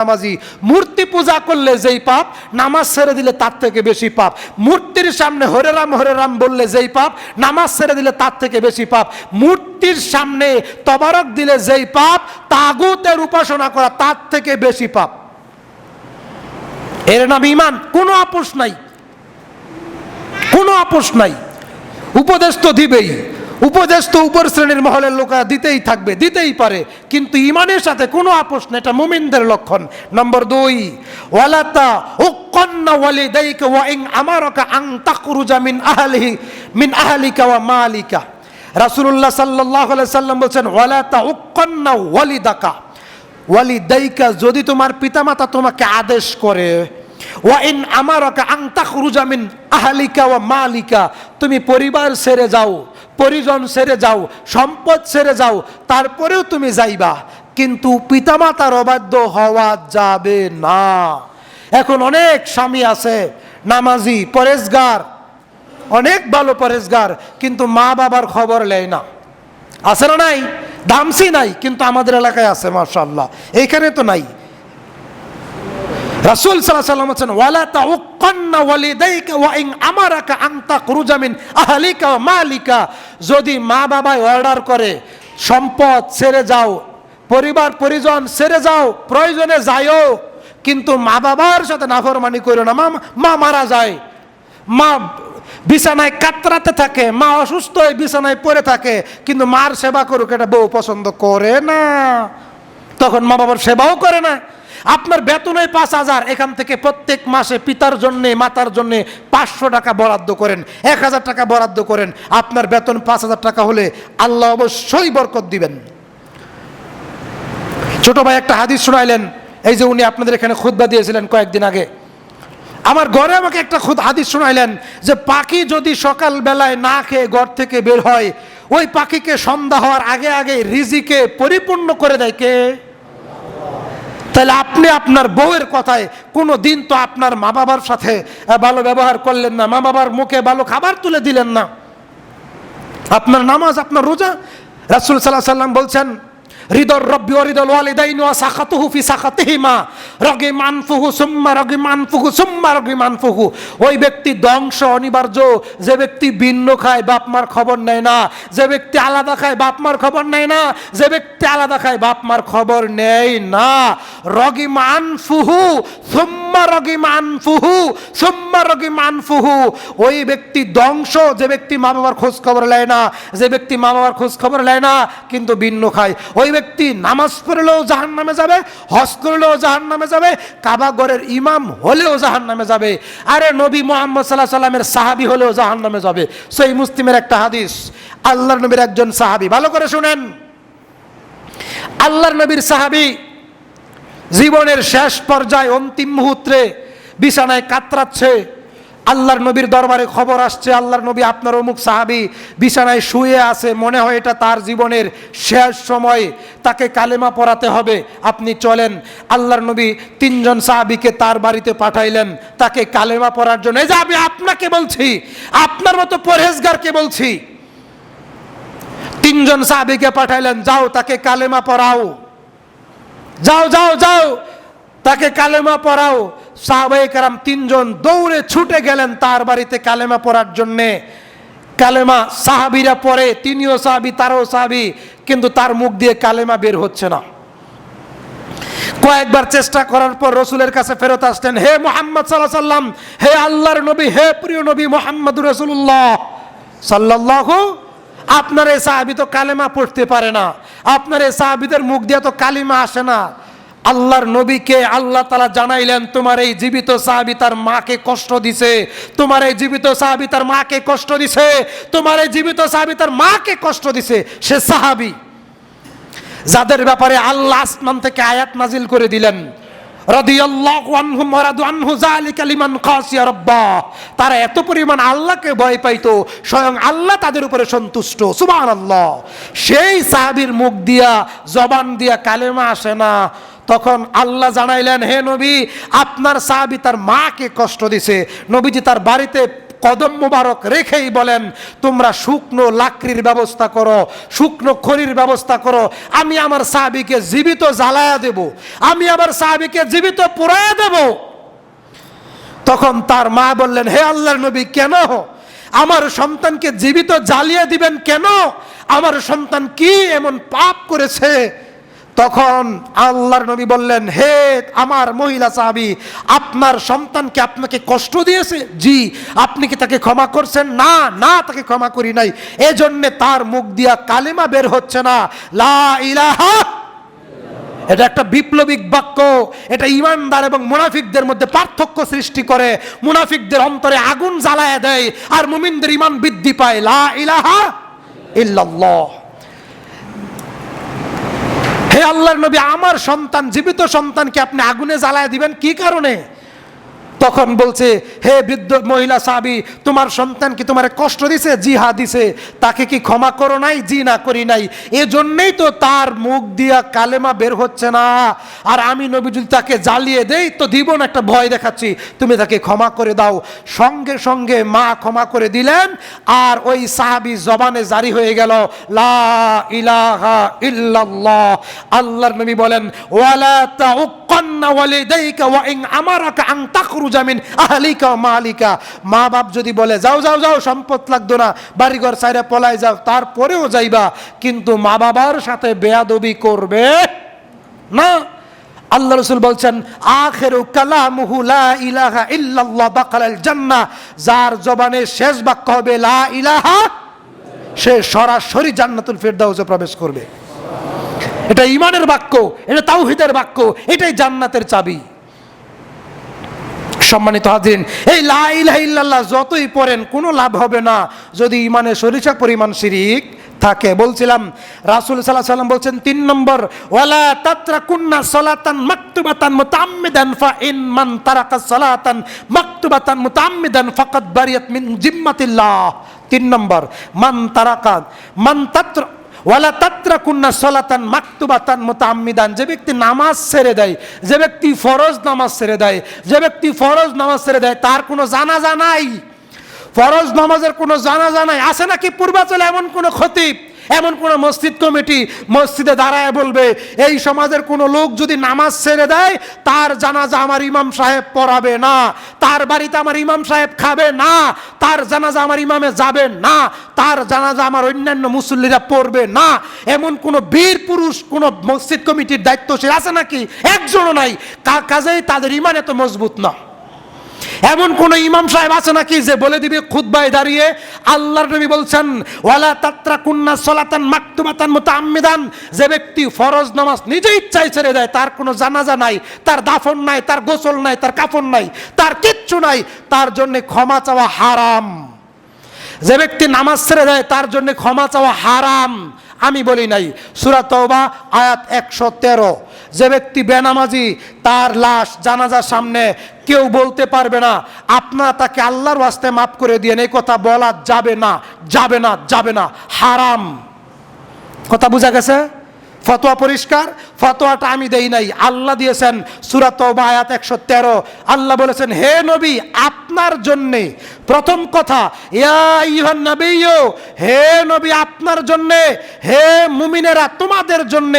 নামাজি। মূর্তি পূজা করলে যেই পাপ, নামাজ ছেড়ে দিলে তার থেকে বেশি পাপ। মূর্তির সামনে হরে রাম বললে যেই পাপ, নামাজ ছেড়ে দিলে তার থেকে বেশি পাপ। মূর্তির সামনে তবারক দিলে যেই পাপ, তাগুতের উপাসনা করা তার থেকে বেশি পাপ। এর নাম ঈমান। কোনো আপোষ নাই, কোনো আপোষ নাই। উপদেশ তো দিবেই, উপদেশ তো উপর শ্রেণীর মহলের লোকেরা দিতেই থাকবে, দিতেই পারে, কিন্তু ঈমানের সাথে কোনো আপোষ নেই। এটা মুমিনদের লক্ষণ। নম্বর 2, ওয়ালাতা উক্কান্না ওয়ালিদাইকা ওয়া ইন আমারাকা আন তাখরুজা মিন আহলিকা ওয়া মালিকা। রাসূলুল্লাহ সাল্লাল্লাহু আলাইহি সাল্লাম বলেন, ওয়ালাতা উক্কান্না ওয়ালিদাইকা, যদি তোমার পিতামাতা তোমাকে আদেশ করে, ওয়া ইন আমারাকা আন তাখরুজা মিন আহলিকা ওয়া মালিকা, তুমি পরিবার ছেড়ে যাও, পরিজন ছেড়ে যাও, সম্পদ ছেড়ে যাও, তারপরেও তুমি যাইবা, কিন্তু পিতামাতার অবাধ্য হওয়া যাবে না। এখন অনেক স্বামী আছে নামাজি, পরেজগার, অনেক ভালো পরেজগার, কিন্তু মা বাবার খবর নেয় না। আছে না নাই? দামসি নাই, কিন্তু আমাদের এলাকায় আছে মাশাআল্লাহ, এইখানে তো নাই। রাসূল সাল্লাল্লাহু আলাইহি ওয়াসাল্লাম বলেন, ওয়ালা তাউক্কান্না ওয়ালিদাইকা ওয়া ইন আমারাকা আন তাখরুজা মিন আহলিকা ওয়া মালিকা, যদি মা বাবা অর্ডার করে সম্পদ ছেড়ে যাও, পরিবার পরিজন ছেড়ে যাও, প্রয়োজনে যাইও, কিন্তু মা বাবার সাথে নাফরমানি করো না। মা মারা যায়, মা বিছানায় কাতরাতে থাকে, মা অসুস্থ হয়ে বিছানায় পড়ে থাকে, কিন্তু মার সেবা করুক এটা বউ পছন্দ করে না, তখন মা বাবার সেবাও করে না। আপনার বেতন হয় 5,000, এখান থেকে প্রত্যেক মাসে পিতার জন্য মাতার জন্য 500 টাকা বরাদ্দ করেন, 1000 টাকা বরাদ্দ করেন। আপনার বেতন 5,000 টাকা হলে আল্লাহ অবশ্যই বরকত দিবেন। ছোট ভাই একটা হাদিস শোনাইলেন, এই যে উনি আপনাদের এখানে খুতবা দিয়েছিলেন কয়েকদিন আগে, আমার ঘরে আমাকে একটা হাদিস শোনাইলেন যে পাখি যদি সকাল বেলায় না খেয়ে ঘর থেকে বের হয়, ওই পাখিকে সন্ধ্যা হওয়ার আগে আগে রিজিকে পরিপূর্ণ করে দেয় কে? তাহলে আপনি আপনার বউয়ের কথায় কোনো দিন তো আপনার মা বাবার সাথে ভালো ব্যবহার করলেন না, মা বাবার মুখে ভালো খাবার তুলে দিলেন না। আপনার নামাজ, আপনার রোজা, রাসূল সাল্লাল্লাহু আলাইহি সাল্লাম বলছেন, রিদর রব্বি ওয়া রিদল ওয়ালিদাইনি ওয়া সাখাতুহু ফি সাখাতিহিমা রাগিমা আনফুহু সুম্মা রাগিমা আনফুহু সুম্মা রাগিমা আনফুহু। ওই ব্যক্তি ধ্বংস অনিবার্য যে ব্যক্তি ভিন্ন খায়, বাপ মার খবর নেয় না, যে ব্যক্তি আলাদা খায় বাপ মার খবর নেয় না, যে ব্যক্তি আলাদা খায় বাপ মার খবর নেয় না। রাগিমা আনফুহু সুম্মা রাগিমা আনফুহু সুম্মা রাগিমা আনফুহু। ওই ব্যক্তি ধ্বংস যে ব্যক্তি মা বাবার খোঁজ খবর নেয় না, যে ব্যক্তি মা বাবার খোঁজ খবর নেয় না কিন্তু ভিন্ন খায়। ওই ব্যক্তি নামাজ পড়লেও জাহান্নামে যাবে, হজ করলেও জাহান্নামে যাবে, কাবা ঘরের ইমাম হলেও জাহান্নামে যাবে, আরে নবী মুহাম্মদ সাল্লাল্লাহু আলাইহি সাল্লামের সাহাবী হলেও জাহান্নামে যাবে। সহিহ মুসলিমের একটা হাদিস, আল্লাহর নবীর একজন সাহাবী, ভালো করে শুনেন, আল্লাহর নবীর সাহাবী জীবনের শেষ পর্যায়ে অন্তিম মুহূর্তে বিছানায় কাতরাচ্ছে, আল্লাহর নবীর দরবারে খবর আসছে, আল্লাহর নবী আপনার অমুক সাহাবী বিছানায় শুয়ে আছে, মনে হয় এটা তার জীবনের শেষ সময়, তাকে কালেমা পড়াতে হবে, আপনি চলেন। আল্লাহর নবী 3 জন সাহাবীকে তার বাড়িতে পাঠাইলেন তাকে কালেমা পড়ার জন্য। এই যে আমি আপনাকে বলছি, আপনার মতো পরহেজগারকে বলছি, 3 জন সাহাবীকে পাঠাইলেন, যাও তাকে কালেমা পড়াও, যাও যাও যাও তাকে কালেমা পড়াও। সাহাবায়ে কেরাম 3 জন দৌড়ে ছুটে গেলেন তার বাড়িতে কালেমা পড়ার জন্যে। কালেমা সাহাবীরা পড়ে, তিনিও সাহাবী তারও সাহাবী, কিন্তু তার মুখ দিয়ে কালেমা বের হচ্ছে না। কয়েকবার চেষ্টা করার পর রাসূলের কাছে ফেরত আসলেন, হে মুহাম্মদ সাল্লাল্লাহু আলাইহি সাল্লাম, হে আল্লাহর নবী, হে প্রিয় নবী মুহাম্মদুর রাসূলুল্লাহ সাল্লাল্লাহু, আপনার এই সাহাবী তো কালেমা পড়তে পারে না, আপনার এই সাহাবীদের মুখ দিয়ে তো কালিমা আসে না। আল্লাহর নবীকে আল্লাহ তাআলা জানাইলেন, তোমার এই জীবিত সাহাবী তার মাকে কষ্ট দিছে, তোমার এই জীবিত সাহাবী তার মাকে কষ্ট দিছে, তোমার এই জীবিত সাহাবী তার মাকে কষ্ট দিছে। সে সাহাবী যাদের ব্যাপারে আল্লাহ আসমান থেকে আয়াত নাজিল করে দিলেন, রাদিয়াল্লাহু আনহুম ওয়া রাদু আনহু যালিকা লিমান খাশিয়া রাব্বাহ। তারা এত পরিমাণ আল্লাহকে ভয় পাইতো, স্বয়ং আল্লাহ তাদের উপরে সন্তুষ্ট, সুবহানাল্লাহ। সেই সাহাবীর মুখ দিয়া, জবান দিয়া কালেমা আসে না, তখন আল্লাহ জানাইলেন, হে নবী, আপনার সাহাবী তার মাকে কষ্ট দিছে। নবীজি তার বাড়িতে কদম মুবারক রেখেই বলেন, তোমরা শুকনো লাকড়ির ব্যবস্থা করো, শুকনো খড়ির ব্যবস্থা করো, আমি আমার সাহাবীকে জীবিত জ্বালায়া দেব, আমি আমার সাহাবীকে জীবিত পোড়ায়া দেব। তখন তার মা বললেন, হে আল্লাহর নবী, কেন আমার সন্তানকে জীবিত জ্বালিয়ে দিবেন? কেন? আমার সন্তান কি এমন পাপ করেছে? তখন আল্লাহর নবী বললেন, হে আমার মহিলা সাহাবী, আপনার সন্তানকে আপনাকে কষ্ট দিয়েছে? জি। আপনি কি তাকে ক্ষমা করছেন? না, না, তাকে ক্ষমা করি নাই। এজন্য তার মুখ দিয়া কালেমা বের হচ্ছে না, লা ইলাহা। এটা একটা বিপ্লবিক বাক্য, এটা ঈমানদার এবং মুনাফিকদের মধ্যে পার্থক্য সৃষ্টি করে, মুনাফিকদের অন্তরে আগুন জ্বালায়া দেয় আর মুমিনদের ঈমান বৃদ্ধি পায়। লা ইলাহা ইল্লাল্লাহ। হে আল্লাহর নবী, আমার সন্তান, জীবিত সন্তানকে আপনি আগুনে জ্বালায় দিবেন কি কারণে? তখন বলছে, হে বৃদ্ধ মহিলা সাহাবী, তোমার সন্তান কি তোমার কষ্ট দিছে? জি হ্যাঁ দিছে। তাকে কি ক্ষমা করো নাই? জি না, করি নাই। এজন্যই তো তার মুখ দিয়া কালেমা বের হচ্ছে না। আর আমি নবী যদি তাকে জ্বালিয়ে দেই তো দিব না, একটা ভয় দেখাচ্ছি, তুমি তাকে ক্ষমা করে দাও। সঙ্গে সঙ্গে মা ক্ষমা করে দিলেন, আর ওই সাহাবী জবানে জারি হয়ে গেল, লা ইলাহা ইল্লাল্লাহ। আল্লাহর নবী বলেন, ওয়ালা তাউক্কান্না ওয়ালিদাইকা ওয়া ইন আমারাকা আন তাখরুজা মিন আহলিকা ওয়া মালিকা। মা বাপ যদি বলে যাও যাও যাও, সম্পদ লাগতো না, বাড়িঘর ছাইরা পলাই যাও, তারপরেও যাইবা, কিন্তু মা বাবার সাথে বেয়াদবি করবে না। আল্লাহ রাসূল বলছেন, আখিরু কালামুহু লা ইলাহা ইল্লাল্লাহ দাখালাল জান্নাহ। যার জবানে শেষ বাক্য হবে লা ইলাহা, সে সরাসরি জান্নাতুল ফেরদাউসে প্রবেশ করবে। এটা ঈমানের বাক্য, এটা তাওহীদের বাক্য, এটাই জান্নাতের চাবি। সম্মানিত হাজিরিন, এই লা ইলাহা ইল্লাল্লাহ যতই পড়েন কোনো লাভ হবে না যদি ঈমানে সরিষা পরিমাণ শিরিক থাকে। বলছিলাম রাসূল সাল্লাল্লাহু আলাইহি ওয়াসাল্লাম বলছেন ৩ নম্বর, ওয়ালা তাতরাকুন্না সালাতান মাকতুবাতান মুতাআম্মিদান ফা ইন মান তারাকা সালাতান মাকতুবাতান মুতাআম্মিদান ফাকাদ বারিয়াত মিন জিম্মাতিল্লাহ। ৩ নম্বর, ওয়ালা তাতরাকুন্না সালাতান মাকতুবাতান মুতাআম্মিদান। যে ব্যক্তি নামাজ ছেড়ে দেয়, যে ব্যক্তি ফরজ নামাজ ছেড়ে দেয়, যে ব্যক্তি ফরজ নামাজ ছেড়ে দেয়, তার কোনো জানাজা নাই। ফরজ নামাজের কোনো জানাজা নাই। আছে নাকি পূর্বাচলে এমন কোনো খতিব, এমন কোন মসজিদ কমিটি মসজিদে দাঁড়ায় বলবে, এই সমাজের কোনো লোক যদি নামাজ ছেড়ে দেয় তার জানাজা আমার ইমাম সাহেব পড়াবে না, তার বাড়িতে আমার ইমাম সাহেব খাবে না, তার জানাজা আমার ইমামে যাবে না, তার জানাজা আমার অন্যান্য মুসল্লিরা পড়বে না, এমন কোন বীর পুরুষ কোন মসজিদ কমিটির দায়িত্বশীল আছে নাকি? একজনও নাই। কাজেই তাদের ইমান এত মজবুত না। এমন কোন ইমাম সাহেব আছে নাকি যে বলে দিবে খুতবায় দাঁড়িয়ে, আল্লাহর নবী বলছেন, ওয়ালা তাতরাকুন্না সালাতান মাকতুবাতান মুতাআম্মিদান। যে ব্যক্তি ফরজ নামাজ নিজে ইচ্ছায় ছেড়ে দেয়, তার কোনো জানাজা নাই, তার দাফন নাই, তার গোসল নাই, তার কাফন নাই, তার কিচ্ছু নাই, তার জন্য ক্ষমা চাওয়া হারাম। যে ব্যক্তি নামাজ ছেড়ে দেয় তার জন্য ক্ষমা চাওয়া হারাম। আমি বলি নাই, সূরা তাওবা আয়াত 113। যে ব্যক্তি বেনামাজি, তার লাশ জানাজার সামনে কেউ বলতে পারবে না আপনারা তাকে আল্লাহর ওয়াস্তে মাফ করে দিয়েন, এই কথা বলা যাবে না, যাবে না, যাবে না, হারাম। কথা বোঝা গেছে? ফতোয়া পরিষ্কার। ফতোয়াটা আমি দেই নাই, আল্লাহ দিয়েছেন। সূরা তাওবা আয়াত 113। আল্লাহ বলেছেন, হে নবী, আপনার জন্য প্রথম কথা, ইয়া আইয়ুহান নাবিয়্যু, হে নবী আপনার জন্য, হে মুমিনেরা তোমাদের জন্য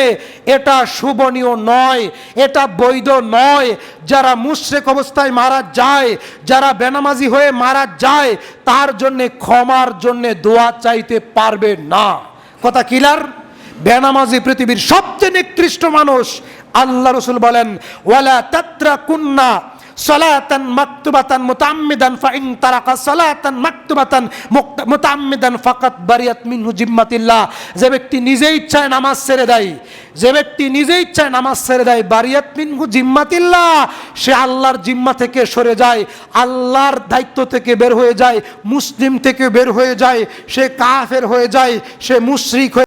এটা শুভনীয় নয়, এটা বৈধ নয়। যারা মুশরিক অবস্থায় মারা যায়, যারা বেনামাজি হয়ে মারা যায়, তার জন্য ক্ষমার জন্য দোয়া চাইতে পারবে না। কথা ক্লিয়ার? বেনামাজি পৃথিবীর সবচেয়ে নিকৃষ্ট মানুষ। আল্লাহ রাসূল বলেন, ওয়ালা তাতরাকুন্না সালাতান মাকতুবাতান মুতাআম্মিদান ফা ইন তারাকা সালাতান মাকতুবাতান মুতাআম্মিদান ফাকাত বারিয়াত মিনহু জিম্মাতিল্লাহ। যে ব্যক্তি নিজে ইচ্ছায় নামাজ ছেড়ে দেয়, যে ব্যক্তি নিজে ইচ্ছায় নামাজ ছেড়ে দেয়, বারিয়াত মিনহু জিম্মাতিল্লাহ, সে আল্লাহর জিম্মা থেকে সরে যায়, আল্লাহর দায়িত্ব থেকে বের হয়ে যায়, মুসলিম থেকে বের হয়ে যায়, সে কাফের হয়ে যায়, সে মুশরিক হয়ে